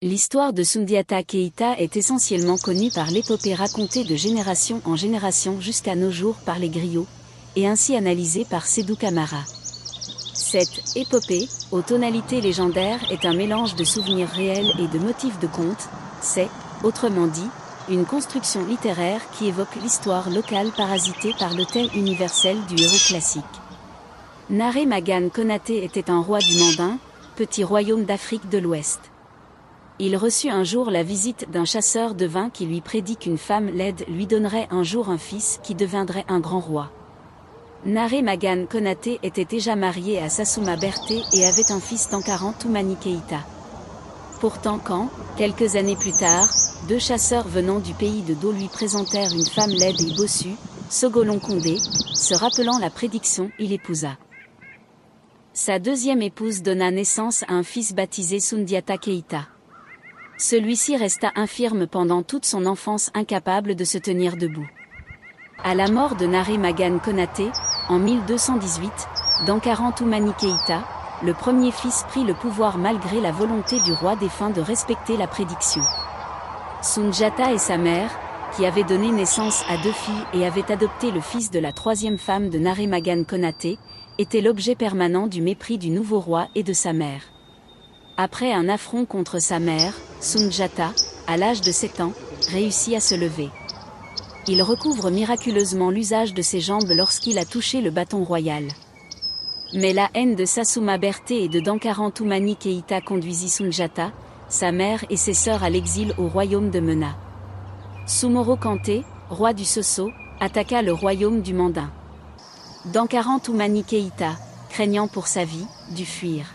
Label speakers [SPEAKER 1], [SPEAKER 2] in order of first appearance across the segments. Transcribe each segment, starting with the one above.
[SPEAKER 1] L'histoire de Sundiata Keïta est essentiellement connue par l'épopée racontée de génération en génération jusqu'à nos jours par les griots, et ainsi analysée par Sédou Camara. Cette épopée, aux tonalités légendaires, est un mélange de souvenirs réels et de motifs de contes. C'est, autrement dit, une construction littéraire qui évoque l'histoire locale parasitée par le thème universel du héros classique. Naré Magane Konaté était un roi du Mandin, petit royaume d'Afrique de l'Ouest. Il reçut un jour la visite d'un chasseur de vin qui lui prédit qu'une femme laide lui donnerait un jour un fils qui deviendrait un grand roi. Naré Magane Konaté était déjà marié à Sassouma Berté et avait un fils Dankara Toumani Keïta. Pourtant quelques années plus tard, deux chasseurs venant du pays de Do lui présentèrent une femme laide et bossue, Sogolon Condé, se rappelant la prédiction, il l'épousa. Sa deuxième épouse donna naissance à un fils baptisé Sundiata Keïta. Celui-ci resta infirme pendant toute son enfance, incapable de se tenir debout. À la mort de Naré Magane Konaté, en 1218, Dankara Toumani Keïta, le premier fils prit le pouvoir malgré la volonté du roi défunt de respecter la prédiction. Sundiata et sa mère, qui avaient donné naissance à deux filles et avaient adopté le fils de la troisième femme de Naré Magane Konaté, étaient l'objet permanent du mépris du nouveau roi et de sa mère. Après un affront contre sa mère, Sundiata, à l'âge de 7 ans, réussit à se lever. Il recouvre miraculeusement l'usage de ses jambes lorsqu'il a touché le bâton royal. Mais la haine de Sassouma Berté et de Dankara Toumani Keïta conduisit Sundiata, sa mère et ses sœurs à l'exil au royaume de Mena. Soumoro Kanté, roi du Sosso, attaqua le royaume du Mandin. Dankara Toumani Keïta, craignant pour sa vie, dut fuir.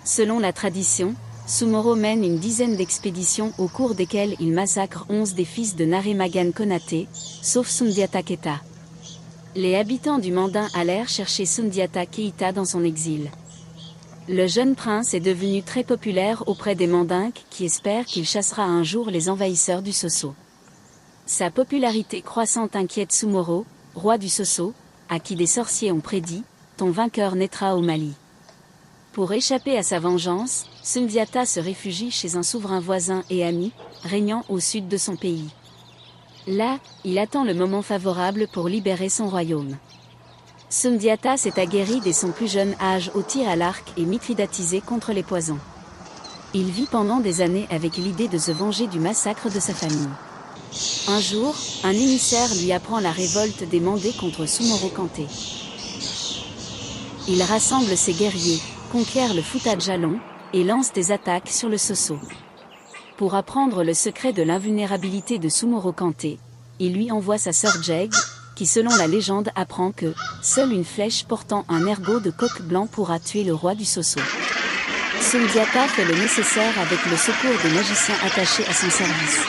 [SPEAKER 1] Selon la tradition, Soumoro mène une dizaine d'expéditions au cours desquelles il massacre 11 des fils de Naré Magane Konaté, sauf Sundiata Keïta. Les habitants du Mandin allèrent chercher Sundiata Keïta dans son exil. Le jeune prince est devenu très populaire auprès des Mandinques qui espèrent qu'il chassera un jour les envahisseurs du Sosso. Sa popularité croissante inquiète Soumoro, roi du Sosso, à qui des sorciers ont prédit « Ton vainqueur naîtra au Mali ». Pour échapper à sa vengeance, Sundiata se réfugie chez un souverain voisin et ami, régnant au sud de son pays. Là, il attend le moment favorable pour libérer son royaume. Sundiata s'est aguerri dès son plus jeune âge au tir à l'arc et mitridatisé contre les poisons. Il vit pendant des années avec l'idée de se venger du massacre de sa famille. Un jour, un émissaire lui apprend la révolte des Mandés contre Soumoro Kanté. Il rassemble ses guerriers, conquiert le Fouta Djallon, et lance des attaques sur le Sosso. Pour apprendre le secret de l'invulnérabilité de Soumoro Kanté, il lui envoie sa sœur Djeg, qui selon la légende apprend que seule une flèche portant un ergot de coq blanc pourra tuer le roi du Sosso. Sundiata fait le nécessaire avec le secours des magiciens attachés à son service.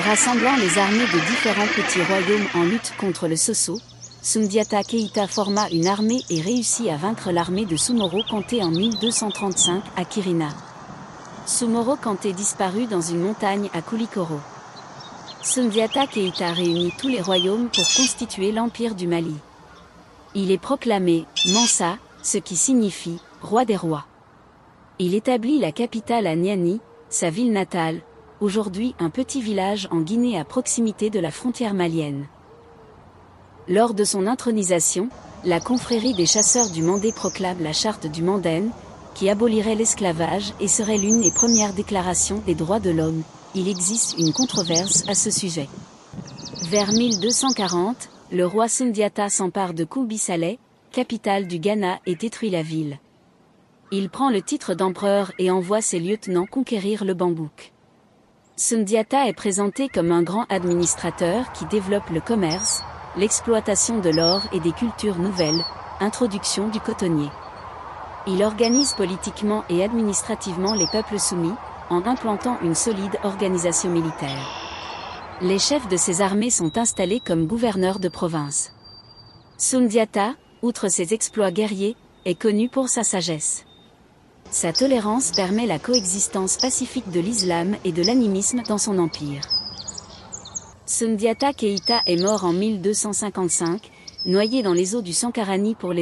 [SPEAKER 1] Rassemblant les armées de différents petits royaumes en lutte contre le Sosso, Sundiata Keïta forma une armée et réussit à vaincre l'armée de Soumoro Kanté en 1235 à Kirina. Soumoro Kanté disparut dans une montagne à Koulikoro. Sundiata Keïta réunit tous les royaumes pour constituer l'empire du Mali. Il est proclamé Mansa, ce qui signifie roi des rois. Il établit la capitale à Niani, sa ville natale, aujourd'hui un petit village en Guinée à proximité de la frontière malienne. Lors de son intronisation, la confrérie des chasseurs du Mandé proclame la charte du Mandène, qui abolirait l'esclavage et serait l'une des premières déclarations des droits de l'homme. Il existe une controverse à ce sujet. Vers 1240, le roi Sundiata s'empare de Koumbi-Saleh, capitale du Ghana, et détruit la ville. Il prend le titre d'empereur et envoie ses lieutenants conquérir le Bambouk. Sundiata est présenté comme un grand administrateur qui développe le commerce, l'exploitation de l'or et des cultures nouvelles, introduction du cotonnier. Il organise politiquement et administrativement les peuples soumis, en implantant une solide organisation militaire. Les chefs de ces armées sont installés comme gouverneurs de province. Sundiata, outre ses exploits guerriers, est connu pour sa sagesse. Sa tolérance permet la coexistence pacifique de l'islam et de l'animisme dans son empire. Sundiata Keïta est mort en 1255, noyé dans les eaux du Sankarani pour les